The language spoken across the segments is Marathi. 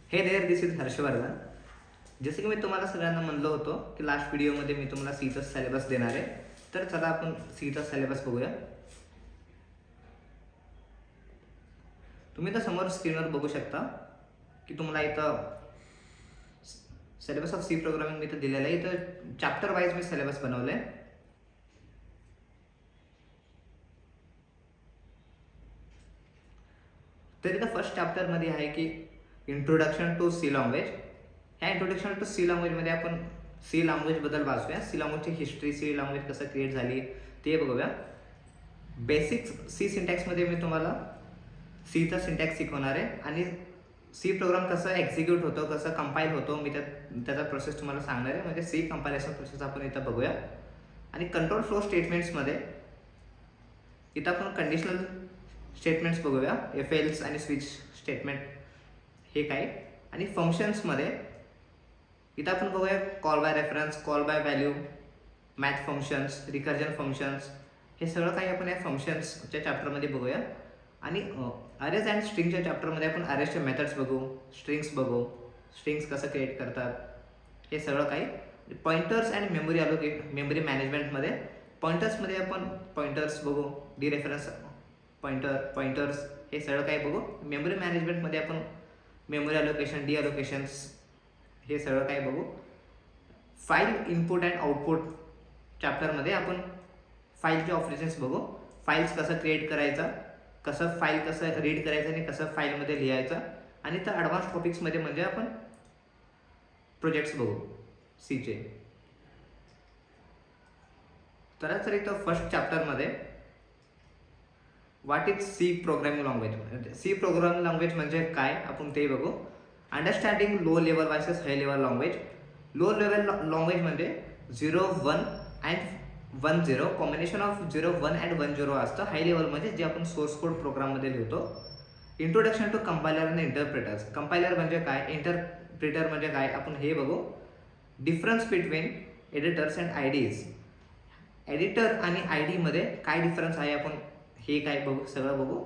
हे देअर, दिस इज हर्षवर्धन. जसं की मी तुम्हाला सगळ्यांना म्हणलं होतं की लास्ट व्हिडिओमध्ये मी तुम्हाला सीचा सिलेबस देणार आहे. तर चला आपण सीचा सिलेबस बघूया. तुम्ही तर समोर स्क्रीनवर बघू शकता की तुम्हाला इथं सिलेबस ऑफ सी प्रोग्रामिंग मी इथं दिलेलं आहे. इथं चॅप्टर वाईज मी सिलेबस बनवलं आहे. तर इथं फर्स्ट चॅप्टरमध्ये आहे की इंट्रोडक्शन टू सी लँग्वेज. ह्या इंट्रोडक्शन टू सी लँग्वेजमध्ये आपण सी लँग्वेजबद्दल वाचूया. सी लँग्वेजची हिस्ट्री, सी लँग्वेज कसं क्रिएट झाली ते बघूया. बेसिक सी सिंटॅक्समध्ये मी तुम्हाला सीचा सिंटॅक्स शिकवणार आहे आणि सी प्रोग्राम कसं एक्झिक्यूट होतो, कसं कंपाईल होतो मी त्याचा प्रोसेस तुम्हाला सांगणार आहे. म्हणजे सी कंपायलेशन प्रोसेस आपण इथं बघूया. आणि कंट्रोल फ्लो स्टेटमेंट्समध्ये इथं आपण कंडिशनल स्टेटमेंट्स बघूया. एफ एल्स आणि स्विच स्टेटमेंट हे काय. आणि फंक्शन्समध्ये इथं आपण बघूया call by reference, call by value, math functions, recursion functions, हे सगळं काही आपण या फंक्शन्सच्या चॅप्टरमध्ये बघूया. आणि अरेज अँड स्ट्रिंगच्या चॅप्टरमध्ये आपण अरेजचे मेथड्स बघू, स्ट्रिंग्स बघू, स्ट्रिंग्स कसं क्रिएट करतात हे सगळं काही. पॉइंटर्स अँड मेमरी मॅनेजमेंटमध्ये पॉइंटर्समध्ये आपण पॉइंटर्स बघू, डी रेफरन्स पॉइंटर्स हे सगळं काही बघू. मेमरी मॅनेजमेंटमध्ये आपण मेमरी अलोकेशन, डी अलोकेशन्स हे सगळं काही बघू. फाईल इनपुट अँड आउटपुट चॅप्टरमध्ये आपण फाईलचे ऑपरेशन्स बघू. फाईल्स कसं क्रिएट करायचा, कसं फाईल कसं रीड करायचं आणि कसं फाईलमध्ये लिहायचं. आणि तर ॲडव्हान्स टॉपिक्समध्ये म्हणजे आपण प्रोजेक्ट्स बघू सीचे. तर इथं फर्स्ट चॅप्टरमध्ये what is C programming language. C programming language म्हणजे काय आपण ते बघू. Understanding low level versus high level language. Low level language म्हणजे 0, 1 अँड 1, 0 कॉम्बिनेशन ऑफ 0, 1 अँड 1, 0 असतं. हाय लेवल म्हणजे जे आपण सोर्स कोड प्रोग्राममध्ये लिहितो. इंट्रोडक्शन टू कंपायलर आणि इंटरप्रेटर्स. कंपायलर म्हणजे काय, इंटरप्रेटर म्हणजे काय आपण हे बघू. Difference between editors and IDEs. Editor आणि आय डीमध्ये काय डिफरन्स आहे आपण हे काय बघू, सगळं बघू.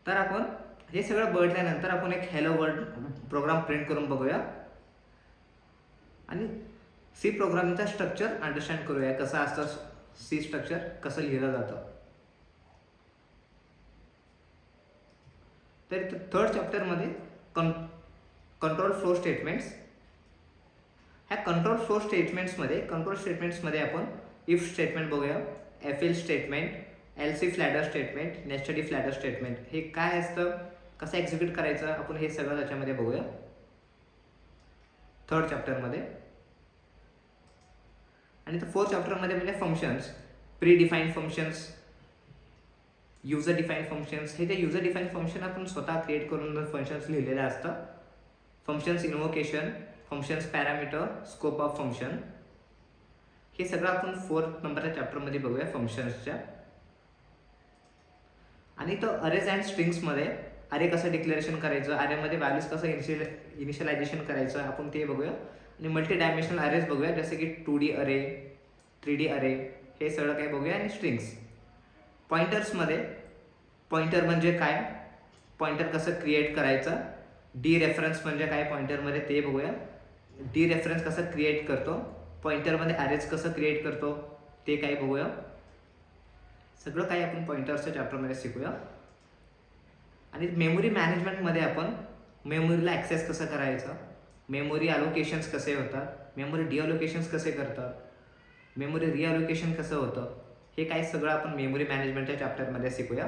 तर आपण हे सगळं बघितल्यानंतर आपण एक हॅलो वर्ल्ड प्रोग्राम प्रिंट करून बघूया आणि सी प्रोग्रामिंगचा स्ट्रक्चर अंडरस्टँड करूया. कसं असतं सी स्ट्रक्चर, कसं लिहिलं जातं. तर थर्ड चॅप्टरमध्ये कंट्रोल फ्लो स्टेटमेंट्स. ह्या कंट्रोल फ्लो स्टेटमेंट्समध्ये आपण इफ स्टेटमेंट बघूया, F L statement, else if ladder statement, nested if ladder statement हे काय असतं, कसं एक्झिक्यूट करायचं आपण हे सगळं त्याच्यामध्ये बघूया थर्ड चॅप्टरमध्ये. आणि फोर्थ चॅप्टरमध्ये म्हणजे functions, pre defined functions, user defined functions. हे जे युजर डिफाईन्ड फंक्शन आपण स्वतः क्रिएट करून फंक्शन्स लिहिलेले असतात. Functions invocation, functions parameter, scope of function हे सगळं आपण फोर्थ नंबरच्या चॅप्टरमध्ये बघूया फंक्शन्सच्या. आणि तो अरेज अँड स्ट्रिंग्समध्ये अरे कसं डिक्लेरेशन करायचं, अरेमध्ये व्हॅल्यूज कसं इनिशियलायझेशन करायचं आपण ते बघूया. आणि मल्टी डायमेन्शनल अरेज बघूया, जसे की 2D अरे, 3D अरे हे सगळं काही बघूया. आणि स्ट्रिंग्स. पॉइंटर्समध्ये पॉइंटर म्हणजे काय, पॉइंटर कसं क्रिएट करायचं. डी रेफरन्स म्हणजे काय पॉइंटरमध्ये ते बघूया. डी रेफरन्स कसं क्रिएट करतो, पॉइंटरमध्ये अरेज कसं क्रिएट करतो ते काही बघूया. सगळं काही आपण पॉइंटर्सच्या चॅप्टरमध्ये शिकूया. आणि मेमरी मॅनेजमेंटमध्ये आपण मेमरीला ॲक्सेस कसं करायचं, मेमरी अलोकेशन्स कसे होतात, मेमरी डिअलोकेशन्स कसे करतात, मेमरी रिअलोकेशन कसं होतं हे काही सगळं आपण मेमरी मॅनेजमेंटच्या चॅप्टरमध्ये शिकूया.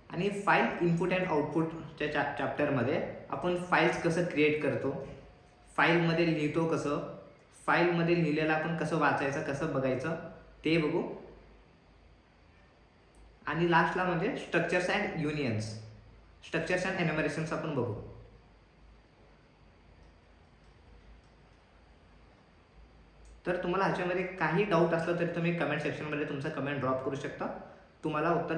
आणि फाईल इनपुट अँड आउटपुटच्या चॅप्टरमध्ये आपण फाईल्स कसं क्रिएट करतो, फाईलमध्ये लिहितो कसं, फाईलमध्ये लिहिलेलं आपण कसं वाचायचं, कसं बघायचं ते बघू. आणि लास्टला म्हणजे structures and unions, structures and enumerations आपण बघू. तर तुम्हाला ह्याच्यामध्ये काही डाऊट असलं तरी तुम्ही कमेंट सेक्शनमध्ये तुमचा कमेंट ड्रॉप करू शकता. तुम्हाला उत्तर